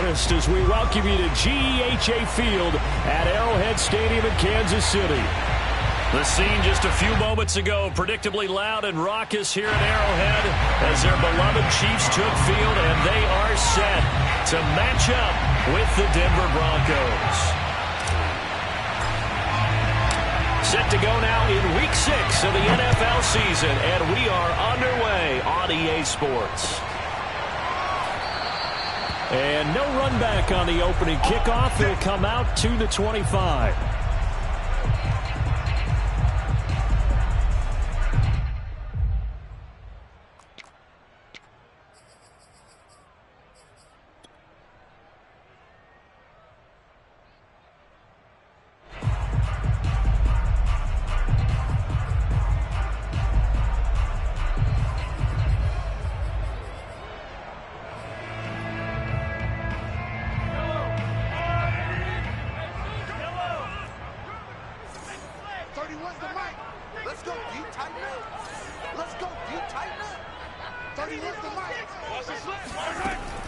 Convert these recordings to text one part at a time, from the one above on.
breakfast as we welcome you to GEHA Field at Arrowhead Stadium in Kansas City. The scene just a few moments ago, predictably loud and raucous here at Arrowhead as their beloved Chiefs took field, and they are set to match up with the Denver Broncos. Set to go now in Week 6 of the NFL season, and we are underway on EA Sports. And no run back on the opening kickoff. It'll come out to the 25.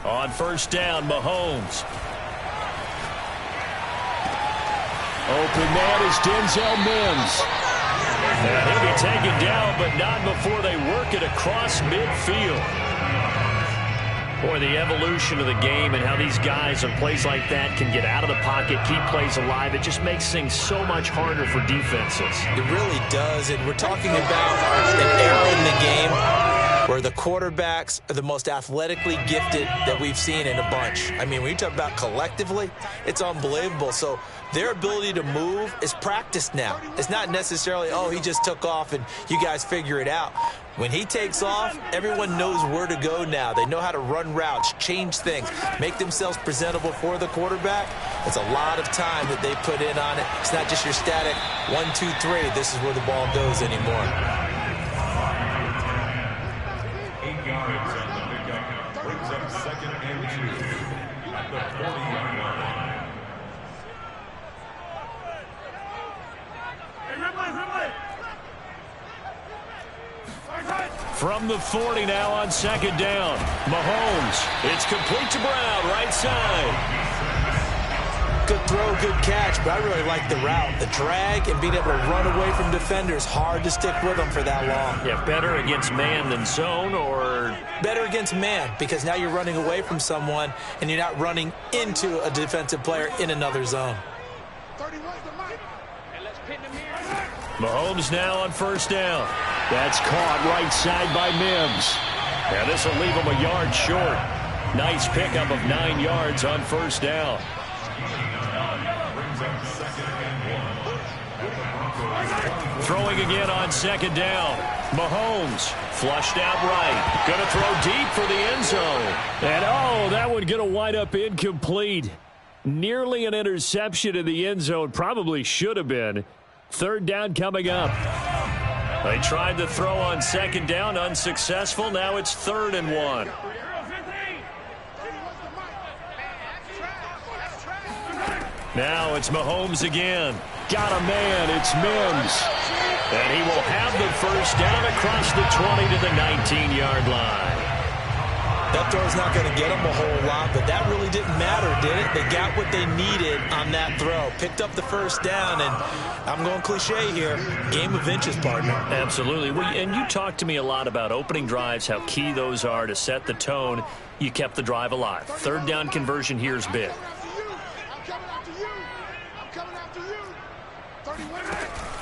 On first down, Mahomes. Open man is Denzel Mims. And he'll be taken down, but not before they work it across midfield. Boy, the evolution of the game and how these guys on plays like that can get out of the pocket, keep plays alive, it just makes things so much harder for defenses. It really does, and we're talking about an era in the game where the quarterbacks are the most athletically gifted that we've seen in a bunch. I mean, when you talk about collectively, it's unbelievable. So their ability to move is practiced now. It's not necessarily, oh, he just took off and you guys figure it out. When he takes off, everyone knows where to go now. They know how to run routes, change things, make themselves presentable for the quarterback. It's a lot of time that they put in on it. It's not just your static 1, 2, 3. This is where the ball goes anymore. From the 40 now on second down. Mahomes. It's complete to Brown, right side. Good throw, good catch, but I really like the route. The drag and being able to run away from defenders, hard to stick with them for that long. Yeah, better against man than zone, or? Better against man, because now you're running away from someone and you're not running into a defensive player in another zone. Mahomes now on first down. That's caught right side by Mims. And this will leave him a yard short. Nice pickup of 9 yards on first down. Throwing again on second down. Mahomes flushed out right. Going to throw deep for the end zone. And oh, that one going to wind up incomplete. Nearly an interception in the end zone. Probably should have been. Third down coming up. They tried to throw on second down, unsuccessful. Now it's 3rd and 1. Now it's Mahomes again. Got a man. It's Mims. And he will have the first down across the 20 to the 19-yard line. That throw's not going to get them a whole lot, but that really didn't matter, did it? They got what they needed on that throw. Picked up the first down, and I'm going cliche here, game of inches, partner. Absolutely. And you talked to me a lot about opening drives, how key those are to set the tone. You kept the drive alive. Third down conversion here is big.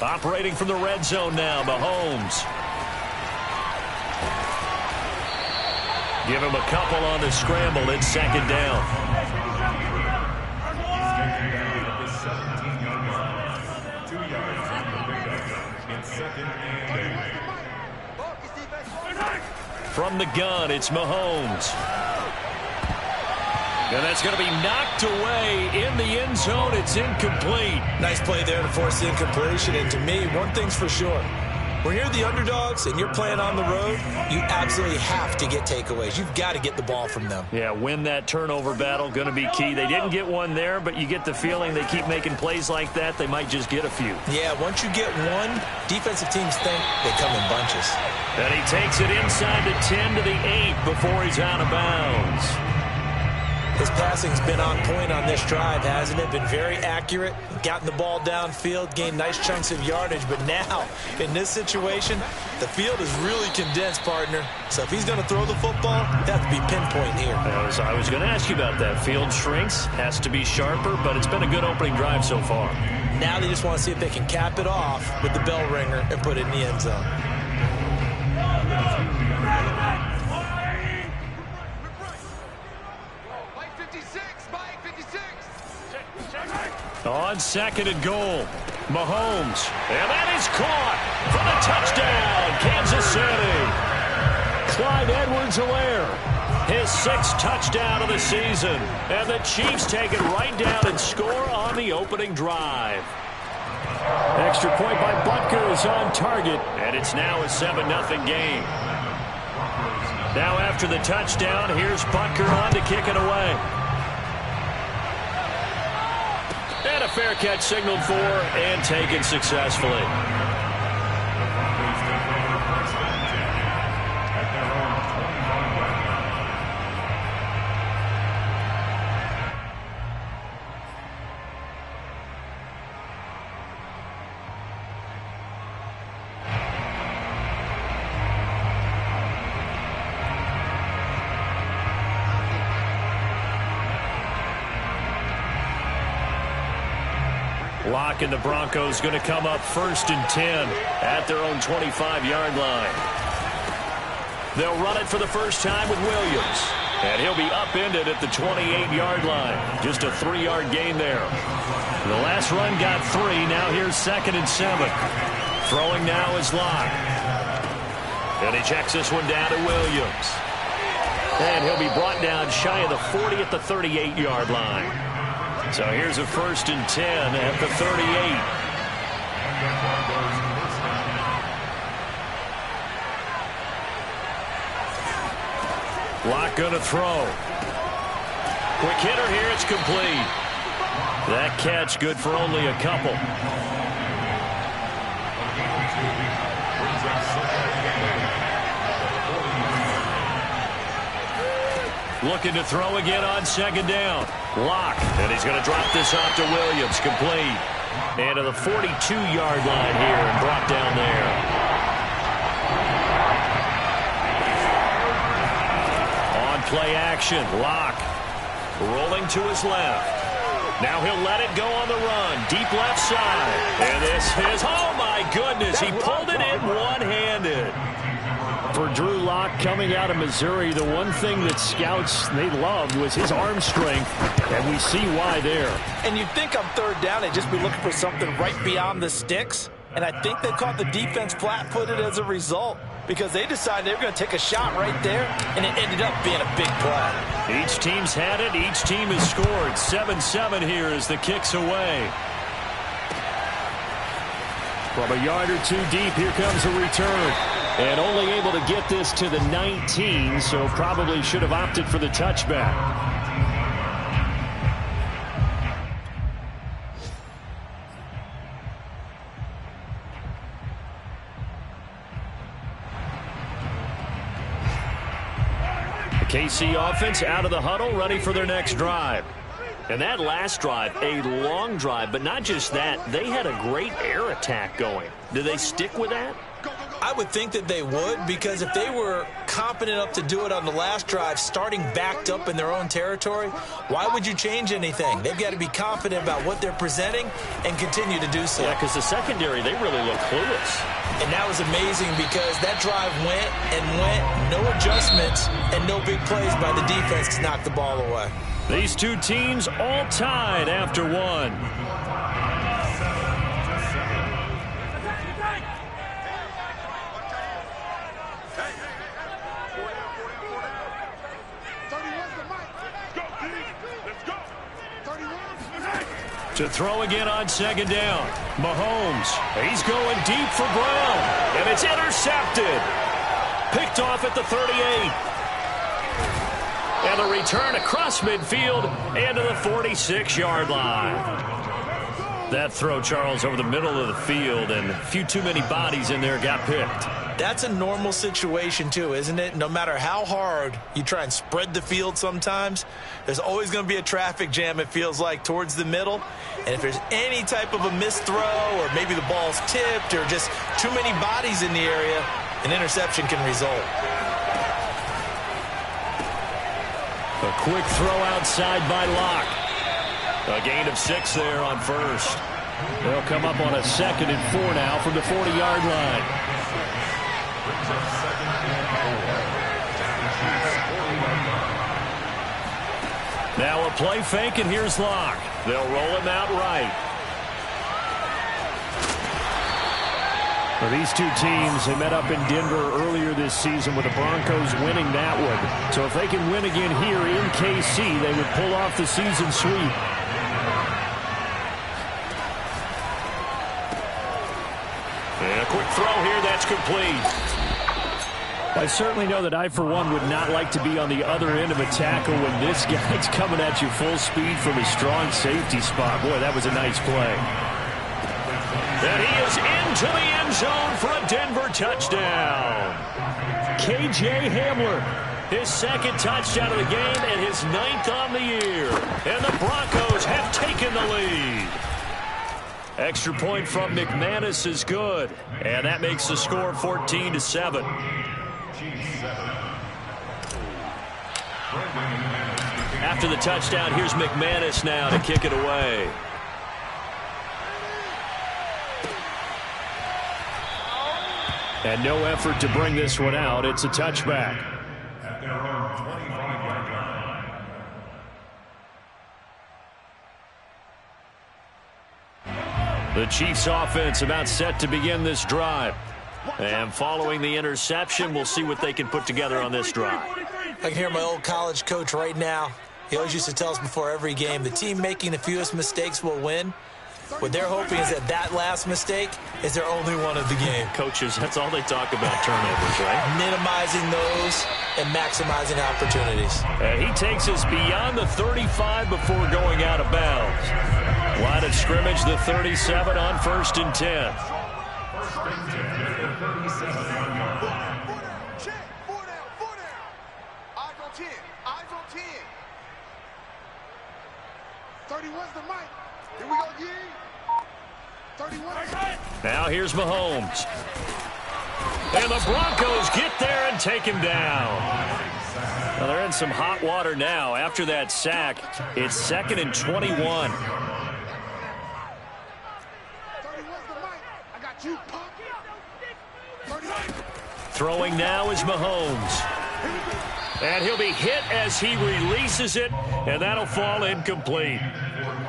Operating from the red zone now, Mahomes. Give him a couple on the scramble. It's second down. From the gun, it's Mahomes. And that's going to be knocked away in the end zone. It's incomplete. Nice play there to force the incompletion. And to me, one thing's for sure. When you're the underdogs and you're playing on the road, you absolutely have to get takeaways. You've got to get the ball from them. Yeah, win that turnover battle, going to be key. They didn't get one there, but you get the feeling they keep making plays like that, they might just get a few. Yeah, once you get one, defensive teams think they come in bunches. And he takes it inside the 10 to the 8 before he's out of bounds. His passing's been on point on this drive, hasn't it? Been very accurate, gotten the ball downfield, gained nice chunks of yardage. But now, in this situation, the field is really condensed, partner. So if he's going to throw the football, it has to be pinpoint here. I was going to ask you about that. Field shrinks, has to be sharper, but it's been a good opening drive so far. Now they just want to see if they can cap it off with the bell ringer and put it in the end zone. On second and goal, Mahomes. And that is caught for the touchdown, Kansas City. Clyde Edwards-Helaire, his 6th touchdown of the season. And the Chiefs take it right down and score on the opening drive. Extra point by Butker is on target, and it's now a 7-0 game. Now after the touchdown, here's Butker on to kick it away. And a fair catch signaled for and taken successfully. Locke and the Broncos going to come up 1st and 10 at their own 25-yard line. They'll run it for the first time with Williams. And he'll be upended at the 28-yard line. Just a 3-yard gain there. The last run got 3. Now here's 2nd and 7. Throwing now is Locke. And he checks this one down to Williams. And he'll be brought down shy of the 40 at the 38-yard line. So here's a 1st and 10 at the 38. Locke going to throw. Quick hitter here, it's complete. That catch good for only a couple. Looking to throw again on 2nd down. Locke, and he's going to drop this off to Williams, complete. And to the 42-yard line here and brought down there. On play action, Locke rolling to his left. Now he'll let it go on the run, deep left side. And this is, oh my goodness, he pulled it in one-handed. For Drew Locke coming out of Missouri, the one thing that scouts they loved was his arm strength, and we see why there. And you'd think on 3rd down they'd just be looking for something right beyond the sticks, and I think they caught the defense flat-footed as a result because they decided they were going to take a shot right there, and it ended up being a big play. Each team's had it. Each team has scored. 7-7 here as the kick's away. From a yard or 2 deep, here comes a return. And only able to get this to the 19, so probably should have opted for the touchback. The KC offense out of the huddle, ready for their next drive. And that last drive, a long drive, but not just that, they had a great air attack going. Do they stick with that? I would think that they would, because if they were competent enough to do it on the last drive, starting backed up in their own territory, why would you change anything? They've got to be confident about what they're presenting and continue to do so. Yeah, because the secondary, they really look clueless. And that was amazing because that drive went and went, no adjustments and no big plays by the defense to knock the ball away. These two teams all tied after one. To throw again on 2nd down. Mahomes, he's going deep for Brown, and it's intercepted. Picked off at the 38. And the return across midfield and to the 46-yard line. That throw, Charles, over the middle of the field, and a few too many bodies in there got picked. That's a normal situation too, isn't it? No matter how hard you try and spread the field sometimes, there's always going to be a traffic jam, it feels like, towards the middle. And if there's any type of a missed throw or maybe the ball's tipped or just too many bodies in the area, an interception can result. A quick throw outside by Locke. A gain of 6 there on first. They'll come up on a 2nd and 4 now from the 40-yard line. Now a play fake, and here's Locke. They'll roll him out right. Well, these two teams, they met up in Denver earlier this season with the Broncos winning that one. So if they can win again here in KC, they would pull off the season sweep. And a quick throw here, that's complete. I certainly know that I, for one, would not like to be on the other end of a tackle when this guy's coming at you full speed from a strong safety spot. Boy, that was a nice play. And he is into the end zone for a Denver touchdown. KJ Hamler, his 2nd touchdown of the game and his 9th on the year. And the Broncos have taken the lead. Extra point from McManus is good. And that makes the score 14-7. After the touchdown, here's McManus now to kick it away. And no effort to bring this one out. It's a touchback. The Chiefs offense about set to begin this drive. And following the interception, we'll see what they can put together on this drive. I can hear my old college coach right now. He always used to tell us before every game, the team making the fewest mistakes will win. What they're hoping is that last mistake is their only one of the game. Coaches, that's all they talk about, turnovers, right? Minimizing those and maximizing opportunities. And he takes us beyond the 35 before going out of bounds. Line of scrimmage, the 37 on 1st and 10. Check, 4 down. Eyes on 10, eyes on 10. 31's the mic. Here we go, Yee. 31. Now here's Mahomes. And the Broncos get there and take him down. Well, they're in some hot water now. After that sack, it's 2nd and 21. 31's the mic. I got you, punk. 31. Throwing now is Mahomes. And he'll be hit as he releases it, and that'll fall incomplete.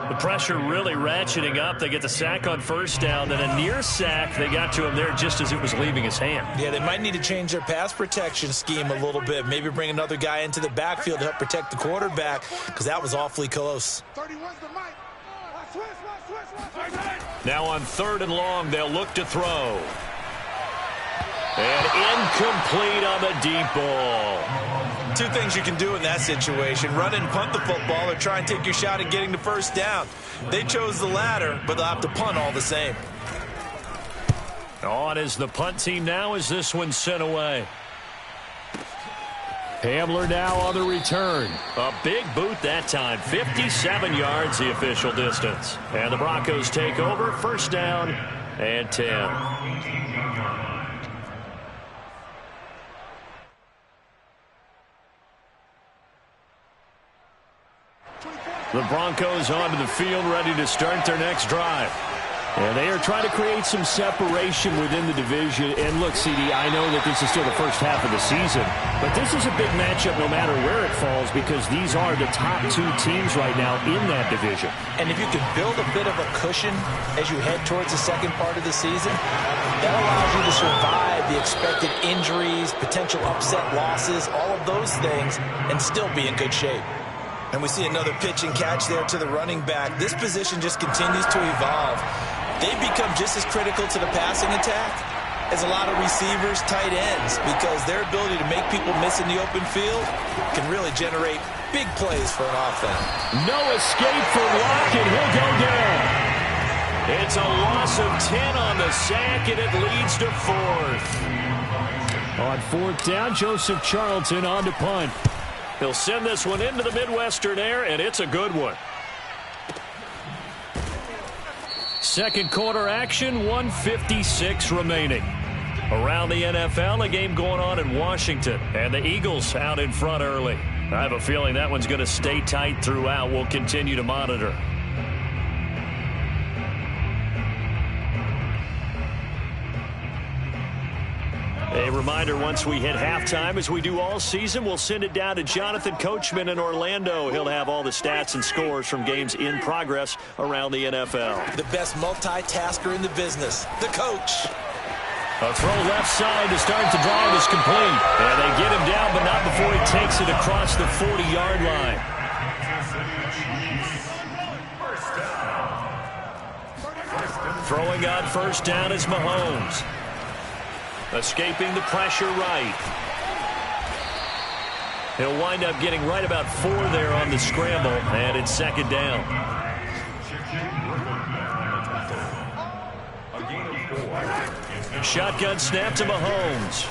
The pressure really ratcheting up. They get the sack on 1st down, then a near sack. They got to him there just as it was leaving his hand. Yeah, they might need to change their pass protection scheme a little bit. Maybe bring another guy into the backfield to help protect the quarterback, because that was awfully close. 31's the mic. Switch. Now on 3rd and long, they'll look to throw. And incomplete on the deep ball. Two things you can do in that situation: run and punt the football, or try and take your shot at getting the 1st down. They chose the latter, but they'll have to punt all the same. On is the punt team now as this one's sent away. Hamler now on the return. A big boot that time. 57 yards the official distance. And the Broncos take over. 1st down and 10. The Broncos onto the field, ready to start their next drive. And they are trying to create some separation within the division. And look, CD, I know that this is still the first half of the season, but this is a big matchup no matter where it falls, because these are the top 2 teams right now in that division. And if you can build a bit of a cushion as you head towards the second part of the season, that allows you to survive the expected injuries, potential upset losses, all of those things, and still be in good shape. And we see another pitch and catch there to the running back. This position just continues to evolve. They've become just as critical to the passing attack as a lot of receivers, tight ends, because their ability to make people miss in the open field can really generate big plays for an offense. No escape for Locke, and he'll go down. It's a loss of 10 on the sack, and it leads to 4th. On 4th down, Joseph Charlton on to punt. He'll send this one into the Midwestern air, and it's a good one. Second quarter action, 1:56 remaining. Around the NFL, a game going on in Washington, and the Eagles out in front early. I have a feeling that one's going to stay tight throughout. We'll continue to monitor. A reminder, once we hit halftime, as we do all season, we'll send it down to Jonathan Coachman in Orlando. He'll have all the stats and scores from games in progress around the NFL. The best multitasker in the business, the coach. A throw left side to start the drive is complete. And they get him down, but not before he takes it across the 40-yard line. Throwing on first down is Mahomes. Escaping the pressure right. He'll wind up getting right about 4 there on the scramble, and it's second down. Shotgun snap to Mahomes.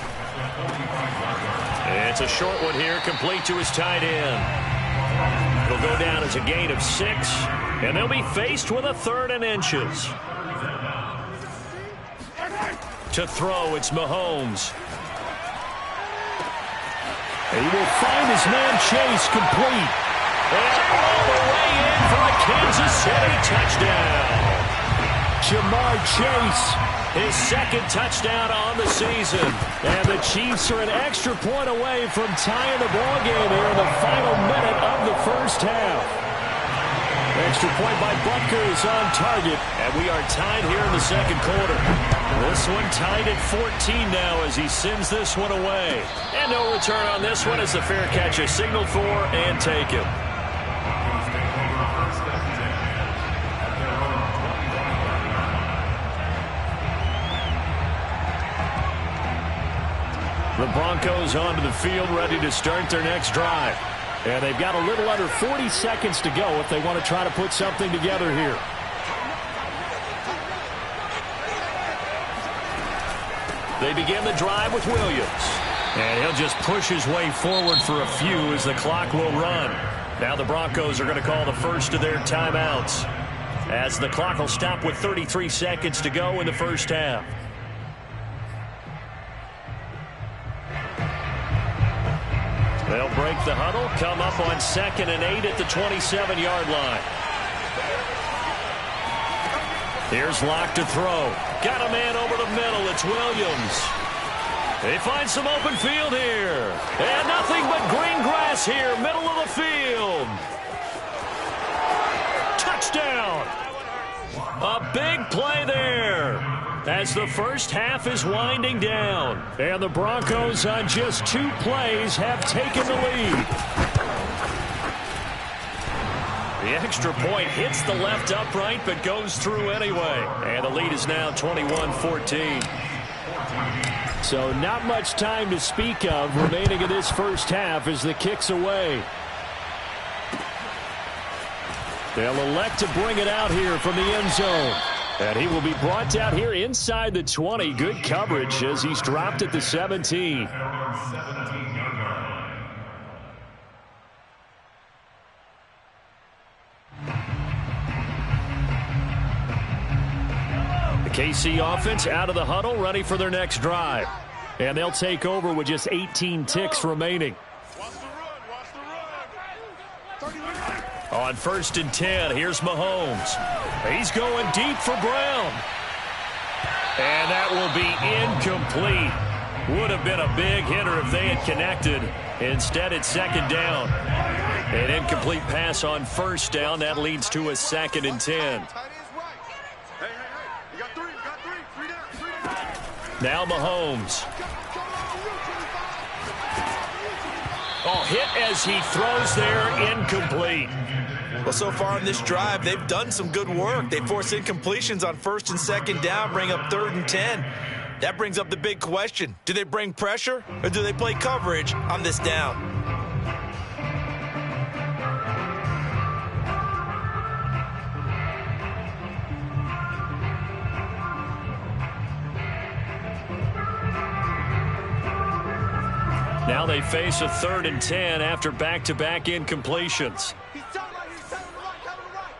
It's a short one here, complete to his tight end. It'll go down as a gain of 6, and they'll be faced with a 3rd and inches. To throw, it's Mahomes. He will find his man Chase complete. And all the way in for a Kansas City touchdown. Jamar Chase, his 2nd touchdown on the season. And the Chiefs are an extra point away from tying the ball game here in the final minute of the first half. Extra point by Butker is on target, and we are tied here in the second quarter. This one tied at 14 now as he sends this one away. And no return on this one as the fair catch is signaled for and taken. The Broncos onto the field, ready to start their next drive. And they've got a little under 40 seconds to go if they want to try to put something together here. They begin the drive with Williams. And he'll just push his way forward for a few as the clock will run. Now the Broncos are going to call the first of their timeouts, as the clock will stop with 33 seconds to go in the first half. They'll break the huddle, come up on 2nd and 8 at the 27-yard line. Here's Locke to throw. Got a man over the middle. It's Williams. They find some open field here. And nothing but green grass here, middle of the field. Touchdown. A big play there as the first half is winding down. And the Broncos on just 2 plays have taken the lead. The extra point hits the left upright but goes through anyway. And the lead is now 21-14. So not much time to speak of remaining in this first half as the kick's away. They'll elect to bring it out here from the end zone. And he will be brought down here inside the 20. Good coverage as he's dropped at the 17. The KC offense out of the huddle, ready for their next drive. And they'll take over with just 18 ticks remaining. On 1st and 10, here's Mahomes. He's going deep for Brown. And that will be incomplete. Would have been a big hitter if they had connected. Instead, it's 2nd down. An incomplete pass on 1st down. That leads to a 2nd and 10. Now Mahomes. Oh, hit as he throws there, incomplete. Well, so far in this drive, they've done some good work. They force incompletions on 1st and 2nd down, bring up 3rd and 10. That brings up the big question. Do they bring pressure or do they play coverage on this down? Now they face a 3rd and 10 after back-to-back incompletions. He's telling right, he's telling right, coming to right.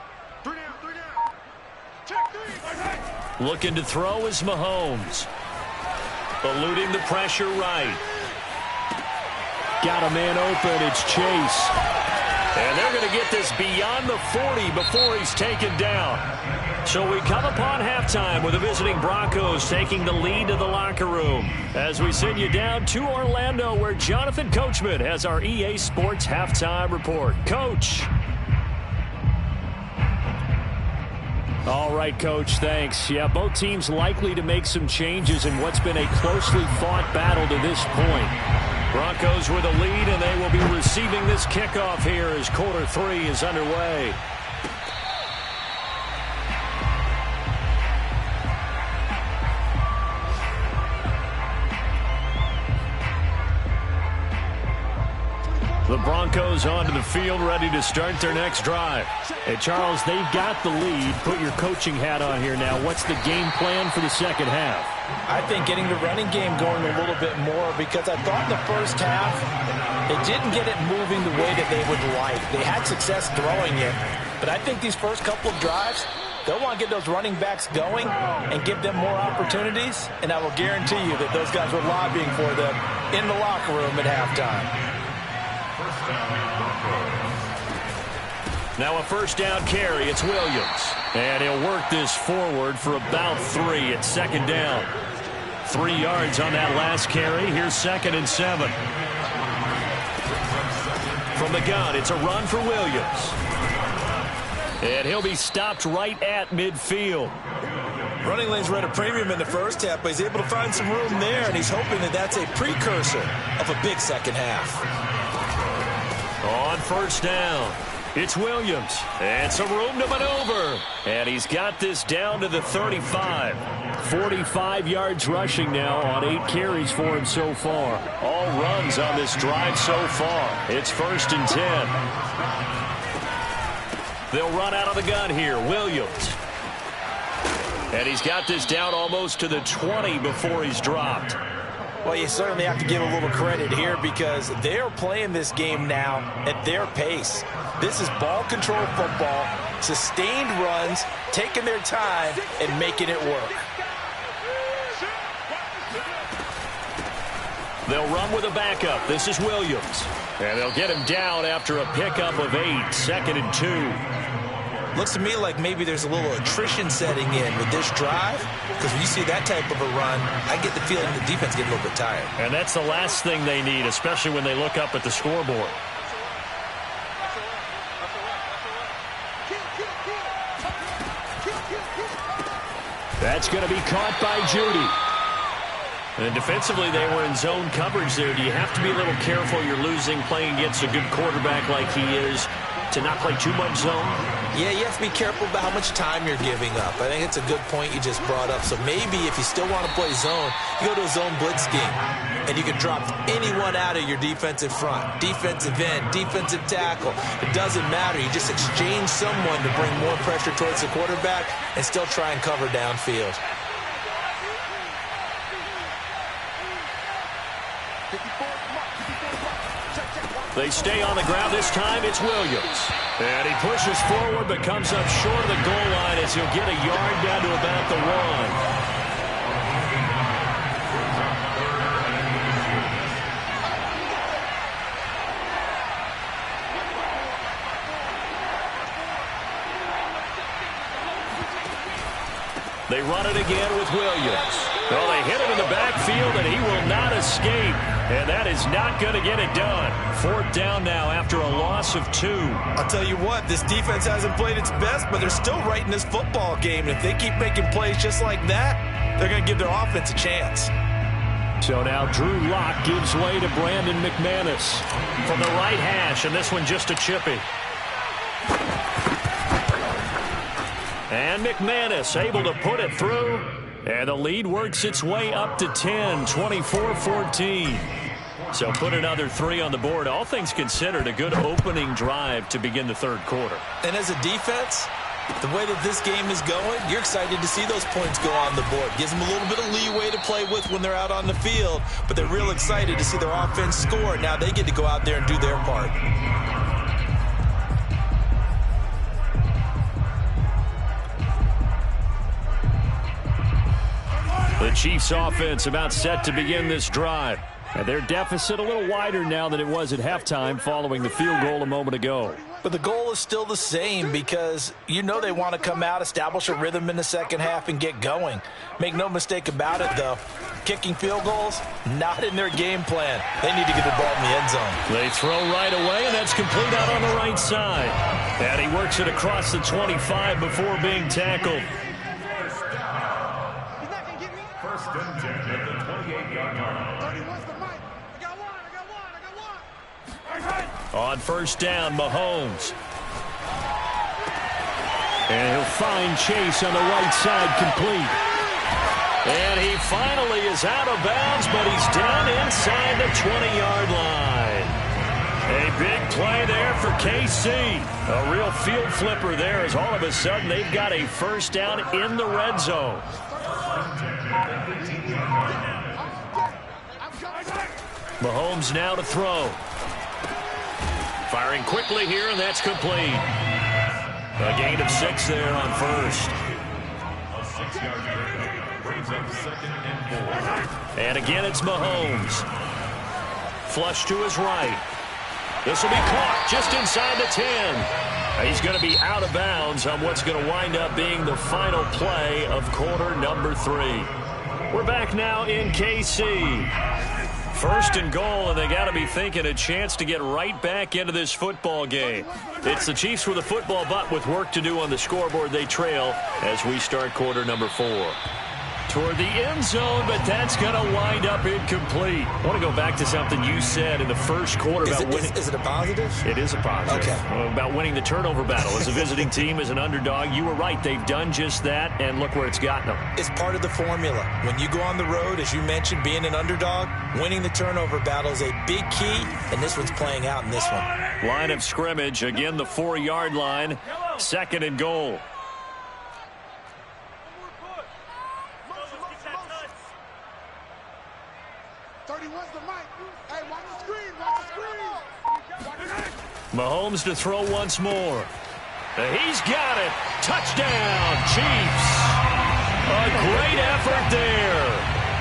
3 down, 3 down. Check 3. Looking to throw is Mahomes. Eluding the pressure right. Got a man open. It's Chase. And they're going to get this beyond the 40 before he's taken down. So we come upon halftime with the visiting Broncos taking the lead to the locker room. As we send you down to Orlando, where Jonathan Coachman has our EA Sports halftime report. Coach. All right, Coach, thanks. Yeah, both teams likely to make some changes in what's been a closely fought battle to this point. Broncos with a lead, and they will be receiving this kickoff here as quarter 3 is underway. The Broncos onto the field, ready to start their next drive. Hey, Charles, they've got the lead. Put your coaching hat on here now. What's the game plan for the second half? I think getting the running game going a little bit more, because I thought in the first half they didn't get it moving the way that they would like. They had success throwing it, but I think these first couple of drives, they'll want to get those running backs going and give them more opportunities, and I will guarantee you that those guys were lobbying for them in the locker room at halftime. Now a first down carry. It's Williams. And he'll work this forward for about 3 at second down. 3 yards on that last carry. Here's 2nd and 7. From the gun, it's a run for Williams. And he'll be stopped right at midfield. Running lanes were at a premium in the first half, but he's able to find some room there, and he's hoping that that's a precursor of a big second half. On first down, it's Williams. And some room to maneuver. And he's got this down to the 35. 45 yards rushing now on 8 carries for him so far. All runs on this drive so far. It's 1st and 10. They'll run out of the gun here. Williams. And he's got this down almost to the 20 before he's dropped. Well, you certainly have to give a little credit here, because they're playing this game now at their pace. This is ball control football, sustained runs, taking their time and making it work. They'll run with a backup. This is Williams. And they'll get him down after a pickup of 8, 2nd and 2. Looks to me like maybe there's a little attrition setting in with this drive, because when you see that type of a run, I get the feeling the defense get a little bit tired. And that's the last thing they need, especially when they look up at the scoreboard. That's going to be caught by Judy. And defensively, they were in zone coverage there. Do you have to be a little careful? You're losing playing against a good quarterback like he is, to not play too much zone? Yeah, you have to be careful about how much time you're giving up. I think it's a good point you just brought up. So maybe if you still want to play zone, you go to a zone blitz scheme, and you can drop anyone out of your defensive front, defensive end, defensive tackle. It doesn't matter. You just exchange someone to bring more pressure towards the quarterback and still try and cover downfield. They stay on the ground. This time it's Williams. And he pushes forward but comes up short of the goal line as he'll get a yard down to about the 1. They run it again with Williams. Well, they hit him in the backfield, and he will not escape. And that is not going to get it done. 4th down now after a loss of 2. I'll tell you what, this defense hasn't played its best, but they're still right in this football game. And if they keep making plays just like that, they're going to give their offense a chance. So now Drew Lock gives way to Brandon McManus from the right hash, and this one just a chippy. And McManus able to put it through. And the lead works its way up to 10, 24-14. So put another 3 on the board. All things considered, a good opening drive to begin the 3rd quarter. And as a defense, The way that this game is going, you're excited to see those points go on the board. Gives them a little bit of leeway to play with when they're out on the field, but they're real excited to see their offense score. Now they get to go out there and do their part. The Chiefs offense about set to begin this drive. And their deficit a little wider now than it was at halftime following the field goal a moment ago. But the goal is still the same because you know they want to come out, establish a rhythm in the second half, and get going. Make no mistake about it, though. Kicking field goals, not in their game plan. They need to get the ball in the end zone. They throw right away, and that's complete out on the right side. And he works it across the 25 before being tackled. First and 10 at the 28-yard line. 31's the mic. I got one. On first down, Mahomes. And he'll find Chase on the right side, complete. And he finally is out of bounds, but he's down inside the 20-yard line. A big play there for KC. A real field flipper there as all of a sudden they've got a first down in the red zone. Mahomes now to throw. Firing quickly here, and that's complete. A gain of 6 there on first. A 6-yard pickup brings up 2nd and 4. And again, it's Mahomes. Flush to his right. This will be caught just inside the 10. He's going to be out of bounds on what's going to wind up being the final play of quarter number 3. We're back now in KC. First and goal, and they got to be thinking a chance to get right back into this football game. It's the Chiefs with a football, but with work to do on the scoreboard, they trail as we start quarter number 4. Toward the end zone, but that's going to wind up incomplete. I want to go back to something you said in the first quarter about winning. Is it a positive? It is a positive. Okay. About winning the turnover battle. As a visiting team, as an underdog, you were right. They've done just that, and look where it's gotten them. It's part of the formula. When you go on the road, as you mentioned, being an underdog, winning the turnover battle is a big key, and this one's playing out in this one. Line of scrimmage, again the 4-yard line. Second and goal. 31's the mic. Hey, watch the screen. Watch the screen. Mahomes to throw once more. He's got it. Touchdown, Chiefs. A great effort there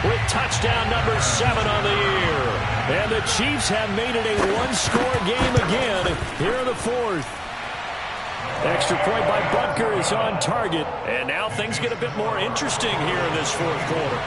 with touchdown number 7 on the year. And the Chiefs have made it a one-score game again here in the 4th. Extra point by Butker is on target. And now things get a bit more interesting here in this 4th quarter.